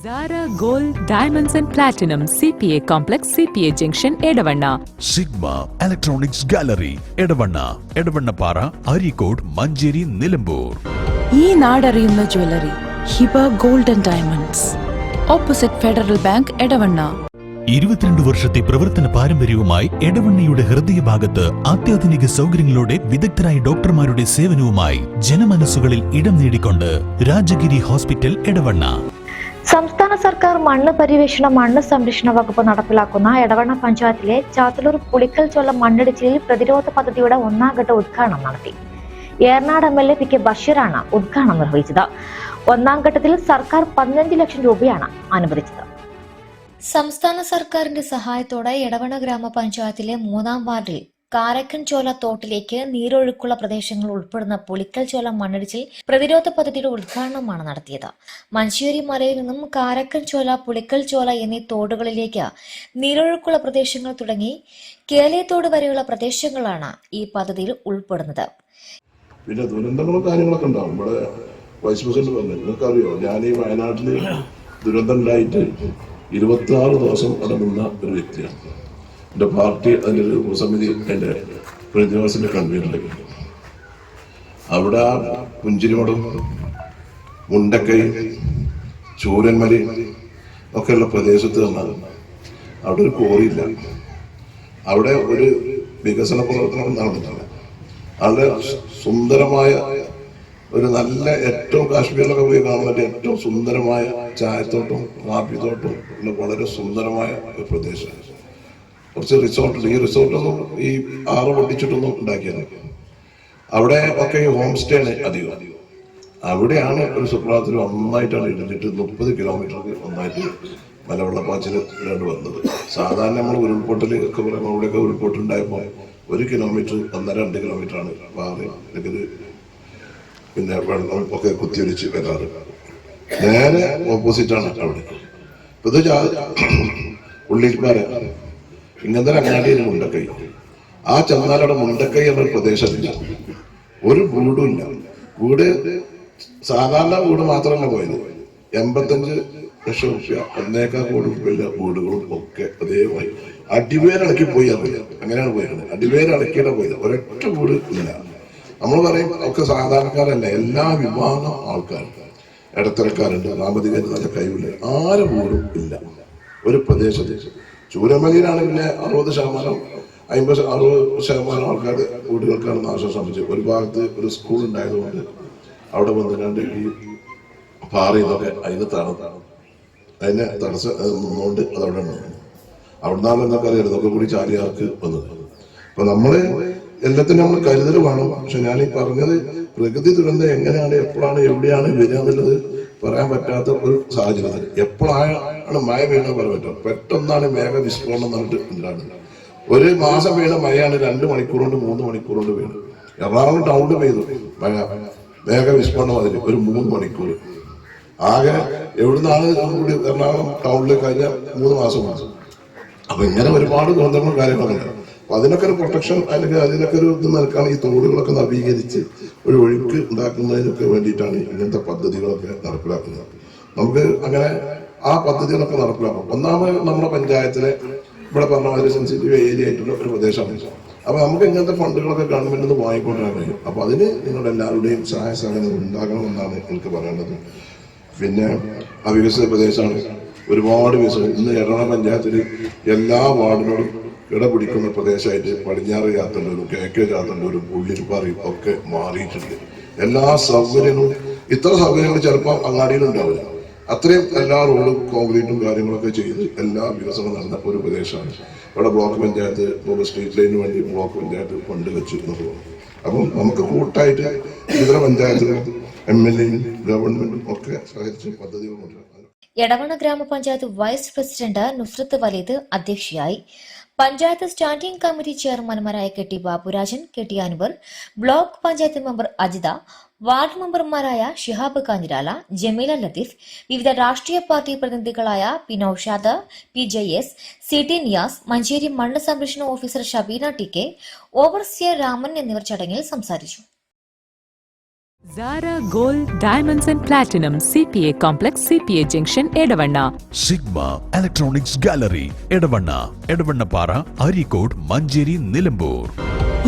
Zara Gold Diamonds and Platinum CPA Complex CPA Junction Edavanna Sigma Electronics Gallery Edavannappara Areekode Manjeri Nilambur ഈ നാടറിയുന്ന jewellery Hiba gold and diamonds opposite Federal Bank Edavanna 22 വർഷത്തെ പ്രവർത്തന പാരമ്പര്യവുമായി എടവണ്ണയുടെ ഹൃദയഭാഗത്ത് അത്യാധുനിക സൗകര്യങ്ങളോടെ വിദഗ്ധരായ ഡോക്ടർമാരുടെ സേവനവുമായി ജനമനസ്സുകളിൽ ഇടം നേടിക്കൊണ്ട് രാജഗിരി ഹോസ്പിറ്റൽ എടവണ്ണ. സംസ്ഥാന സർക്കാർ മണ്ണ് പരിവേഷണ മണ്ണ് സംരക്ഷണ വകുപ്പ് നടപ്പിലാക്കുന്ന എടവണ്ണ പഞ്ചായത്തിലെ ചാത്തലൂർ പുളിക്കൽ ചൊല്ലം മണ്ണിടിച്ചിലിൽ പ്രതിരോധ പദ്ധതിയുടെ ഒന്നാം ഘട്ട ഉദ്ഘാടനം നടത്തി. ഏറനാട് MLA PK ബഷീറാണ് ഉദ്ഘാടനം നിർവഹിച്ചത്. ഒന്നാം ഘട്ടത്തിൽ സർക്കാർ 15 ലക്ഷം രൂപയാണ് അനുവദിച്ചത്. സംസ്ഥാന സർക്കാരിന്റെ സഹായത്തോടെ എടവണ്ണ ഗ്രാമപഞ്ചായത്തിലെ 3-ാം വാർഡിൽ കാരക്കൻ ചോല തോട്ടിലേക്ക് നീരൊഴുക്കുള്ള പ്രദേശങ്ങൾ ഉൾപ്പെടുന്ന പുളിക്കൽ ചോല മണ്ണിടിച്ചിൽ പ്രതിരോധ പദ്ധതിയുടെ ഉദ്ഘാടനമാണ് നടത്തിയത്. മഞ്ചേരി മലയിൽ നിന്നും കാരക്കൻ ചോല, പുളിക്കൽ ചോല എന്നീ തോടുകളിലേക്ക് നീരൊഴുക്കുള്ള പ്രദേശങ്ങൾ തുടങ്ങി കേലയത്തോട് വരെയുള്ള പ്രദേശങ്ങളാണ് ഈ പദ്ധതിയിൽ ഉൾപ്പെടുന്നത്. പിന്നെ ദുരന്തങ്ങളും കാര്യങ്ങളൊക്കെ ഉണ്ടാവും. ഇവിടെ വൈസ് പ്രസിഡന്റ് പറഞ്ഞു, നിങ്ങൾക്കറിയോ, ഞാൻ ഈ വയനാട്ടിൽ ദുരന്തം ഉണ്ടായിട്ട് 26 ദിവസം അവിടെ നിന്ന ഒരു വ്യക്തിയാണ്. എൻ്റെ പാർട്ടി അതിൻ്റെ ഒരു ഉപസമിതി എൻ്റെ പ്രതിനിവാസിൻ്റെ കൺവീനറിലേക്ക്. അവിടെ പുഞ്ചിരിമടം, മുണ്ടക്കൈ, ചൂരന്മലി ഒക്കെയുള്ള പ്രദേശത്ത് നിന്നാൽ അവിടെ ഒരു കോറിയില്ല, അവിടെ ഒരു വികസന പ്രവർത്തനം നടന്നിട്ടില്ല. വളരെ സുന്ദരമായ ഒരു നല്ല, ഏറ്റവും കാശ്മീരിലൊക്കെ പോയി കാണാൻ പറ്റിയ ഏറ്റവും സുന്ദരമായ ചായത്തോട്ടം, കാപ്പിത്തോട്ടം ഉള്ള വളരെ സുന്ദരമായ ഒരു പ്രദേശമാണ്. കുറച്ച് റിസോർട്ടുണ്ട്. ഈ റിസോർട്ടൊന്നും ഈ ആറ് പൊട്ടിച്ചിട്ടൊന്നും ഉണ്ടാക്കിയത്. അവിടെ ഒക്കെ ഈ ഹോം സ്റ്റേ ആണ് അധികം. അവിടെയാണ് ഒരു സുപ്രഭാതത്തിൽ ഒന്നായിട്ടാണ് ഇടിഞ്ഞിട്ട് 30 കിലോമീറ്റർക്ക് ഒന്നായിട്ട് മലവെള്ളപ്പാച്ചിലാണ് വന്നത്. സാധാരണ നമ്മൾ ഉരുൾപൊട്ടൽ ഒക്കെ പറയുമ്പോൾ അവിടെയൊക്കെ ഉരുൾപൊട്ടുണ്ടായപ്പോൾ 1 കിലോമീറ്റർ 1.5-2 കിലോമീറ്ററാണ് പാറ അല്ലെങ്കിൽ പിന്നെ വെള്ളം ഒക്കെ കുത്തിയൊലിച്ച് വരാറ്. നേരെ ഓപ്പോസിറ്റാണ് അവിടെ. ഇത് ഉള്ളിൽപ്പാറ ഇങ്ങനത്തെ അങ്ങാടിയിൽ മുണ്ടക്കൈ. ആ ചെന്നാലവിടെ മുണ്ടക്കൈ എന്നൊരു പ്രദേശമില്ല, ഒരു വീടും ഇല്ല. വീട് സാധാരണ വീട് മാത്രമല്ല പോയത്. 85 ലക്ഷം രൂപ, 1.25 കോടി രൂപയിലെ വീടുകളും ഒക്കെ അതേപോലെ അടിവേരടക്കി പോയി. അങ്ങനെയാണ് പോയത്. അടിവേരടക്കിയാണ് പോയത്. ഒരൊറ്റ വീട് ഇല്ല. നമ്മൾ പറയും ഒക്കെ സാധാരണക്കാരല്ല, എല്ലാ വിഭാഗം ആൾക്കാരും, ഇടത്തരക്കാരുണ്ട്, സാമ്പത്തികമായിട്ട് നല്ല കഴിവില്ല, ആരും വീടും ഇല്ല ഒരു പ്രദേശത്ത്. ചൂരമലയിലാണ് പിന്നെ 60%, 50-60% ആൾക്കാർ വീടുകൾക്കാണ് നാശം സംഭവിച്ചത്. ഒരു ഭാഗത്ത് ഒരു സ്കൂൾ ഉണ്ടായതുകൊണ്ട് അവിടെ വന്നിട്ടുണ്ട് ഈ പാറയിലൊക്കെ അതിന് അതിനെ നിന്നുകൊണ്ട് അതവിടെ നിന്നു. അവിടെ നിന്നാണ് എന്നൊക്കെ അറിയാം ഇതൊക്കെ കൂടി ചാലിയാർക്ക് വന്നത്. അപ്പൊ നമ്മള് എല്ലാത്തിനും നമ്മൾ കരുതൽ വേണം. പക്ഷെ ഞാൻ ഈ പറഞ്ഞത് പ്രകൃതി ദുരന്തം എങ്ങനെയാണ്, എപ്പോഴാണ്, എവിടെയാണ് വരിക എന്നുള്ളത് പറയാൻ പറ്റാത്ത ഒരു സാഹചര്യത്തിൽ. എപ്പോഴാണ് മഴ വീണ പറയാൻ പറ്റും. പെട്ടെന്നാണ് മേഘ വിസ്ഫോടനം എന്നിട്ട് ഉണ്ടാകുന്നത്. ഒരു മാസം വീണ മഴയാണ് 2 മണിക്കൂർ കൊണ്ട് 3 മണിക്കൂർ കൊണ്ട് വീണത്. എറണാകുളം ടൗണിൽ പെയ്തു മഴ, മേഘ വിസ്ഫോടനം അതിൽ ഒരു 3 മണിക്കൂർ. ആകെ എവിടുന്നാണ് കൂടി എറണാകുളം ടൗണിൽ കഴിഞ്ഞ 3 മാസം. അപ്പൊ ഇങ്ങനെ ഒരുപാട് ദുരന്തങ്ങളും കാര്യങ്ങളുണ്ട്. അപ്പൊ അതിനൊക്കെ ഒരു പ്രൊട്ടക്ഷൻ അല്ലെങ്കിൽ അതിനൊക്കെ ഒരു ഇത് നൽകാൻ ഈ തോടുകളൊക്കെ നവീകരിച്ച് ഒരു ഒഴുക്ക് ഉണ്ടാക്കുന്നതിനൊക്കെ വേണ്ടിയിട്ടാണ് ഇങ്ങനത്തെ പദ്ധതികളൊക്കെ നടപ്പിലാക്കുന്നത്. നമുക്ക് അങ്ങനെ ആ പദ്ധതികളൊക്കെ നടപ്പിലാക്കാം. ഒന്നാമത് നമ്മുടെ പഞ്ചായത്തിലെ ഇവിടെ പറഞ്ഞ മാതിരി സെൻസിറ്റീവ് ഏരിയ ആയിട്ടുള്ള ഒരു പ്രദേശമാണ്. അപ്പൊ നമുക്ക് ഇങ്ങനത്തെ ഫണ്ടുകളൊക്കെ ഗവൺമെന്റിൽ നിന്ന് വാങ്ങിക്കൊണ്ടാൻ കഴിയും. അപ്പൊ അതിന് നിങ്ങളുടെ എല്ലാവരുടെയും സഹായ സഹകരണം ഉണ്ടാകണമെന്നാണ് എനിക്ക് പറയേണ്ടത്. പിന്നെ അവികസിത പ്രദേശമാണ്, ഒരുപാട് വികസനം. ഇന്ന് എറണാകുളം പഞ്ചായത്തിൽ എല്ലാ വാർഡിനോടും ഇടപിടിക്കുന്ന പ്രദേശമായിട്ട് പടിഞ്ഞാറ് ചാത്തന്നൂരും KK ചാത്തന്നൂരും ഉള്ളിൽപ്പാറയും ഒക്കെ മാറിയിട്ടുണ്ട്. എല്ലാ സൗകര്യങ്ങളും, ഇത്ര സൗകര്യങ്ങൾ ചിലപ്പോൾ അങ്ങാടിയിലുണ്ടാവില്ല. അത്രയും എല്ലാ റോഡും കോൺക്രീറ്റും കാര്യങ്ങളൊക്കെ ചെയ്ത് എല്ലാ വികസനം നടന്ന ഒരു പ്രദേശമാണ്. ഇവിടെ ബ്ലോക്ക് പഞ്ചായത്ത് സ്ട്രീറ്റ് ലൈനിന് വേണ്ടി ബ്ലോക്ക് പഞ്ചായത്ത് ഫണ്ട് വെച്ചിരുന്നത്. അപ്പം നമുക്ക് കൂട്ടായിട്ട് ഇതര പഞ്ചായത്തുകളും MLAയും ഗവൺമെന്റും ഒക്കെ സഹകരിച്ച് പദ്ധതികൾ കൊണ്ടുവരണം. എടവണ്ണ ഗ്രാമപഞ്ചായത്ത് വൈസ് പ്രസിഡന്റ് നുസ്രത്ത് വലീദ് അധ്യക്ഷയായി. പഞ്ചായത്ത് സ്റ്റാൻഡിംഗ് കമ്മിറ്റി ചെയർമാൻമാരായ KT Baburajan, KT Anwar, block panchayat member Ajitha, ward മെമ്പർമാരായ ഷിഹാബ് കാഞ്ഞിരാല, ജമീല ലത്തീഫ്, വിവിധ രാഷ്ട്രീയ പാർട്ടി പ്രതിനിധികളായ P Naushad, PJS, CT Niyas, Manjeri മണ്ണ് സംരക്ഷണ officer Shabeena TK, overseer Raman എന്നിവർ ചടങ്ങിൽ സംസാരിച്ചു. Zara Gold Diamonds and Platinum CPA Complex CPA Junction എടവണ്ണ. Sigma electronics gallery Edavanna, Edavannappara, Areekode, Manjeri, Nilambur.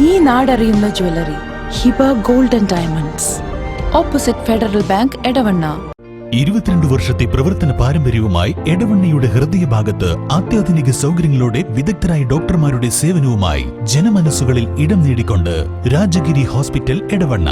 ഈ നാടറിയുന്ന jewellery Hiba gold and diamonds, opposite Federal Bank, Edavanna. 22 വർഷത്തെ പ്രവർത്തന പാരമ്പര്യവുമായി എടവണ്ണയുടെ ഹൃദയഭാഗത്ത് അത്യാധുനിക സൗകര്യങ്ങളോടെ വിദഗ്ധരായ ഡോക്ടർമാരുടെ സേവനവുമായി ജനമനസ്സുകളിൽ ഇടം നേടിക്കൊണ്ട് രാജഗിരി ഹോസ്പിറ്റൽ, എടവണ്ണ.